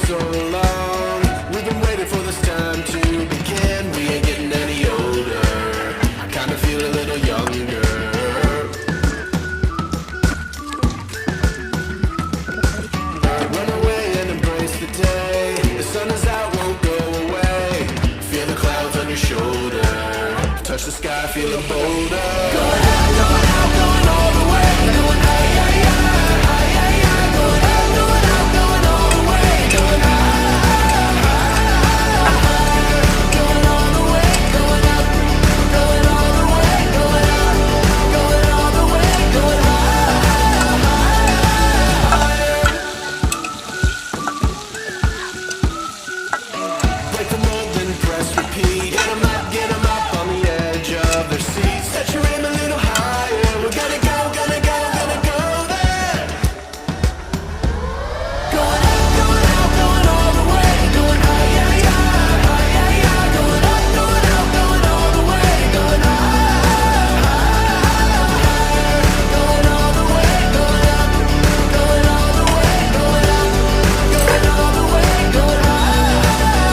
so long. We've been waiting for this time to begin. We ain't getting any older. I kinda feel a little younger. Run away and embrace the day. The sun is out, won't go away. Feel the clouds on your shoulder. Touch the sky, feeling bolder. Going out, going out, going all the way. Going high, high, high, high, high, high. Going out, going out, going all the way. Going high, high, high. Going all the way, going up. Going all the way, going up. Going all the way, going high, high, higher. Break the mold and press repeat. Get 'em up on the edge of their seats. Set your aim a little higher. We're gonna go, gonna go, gonna go there. Going out, going out, going all the way. Going high, high, high, high, high, high. Going up, going out, going all the way. Going high, high, higher. Going all the way, going up. Going all the way, going up. Going all the way, going high, higher.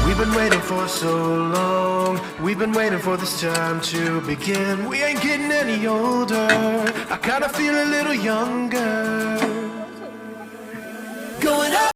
We've been waiting for so long. We've been waiting for this time to begin. We ain't getting any older. I kinda feel a little younger. Going up.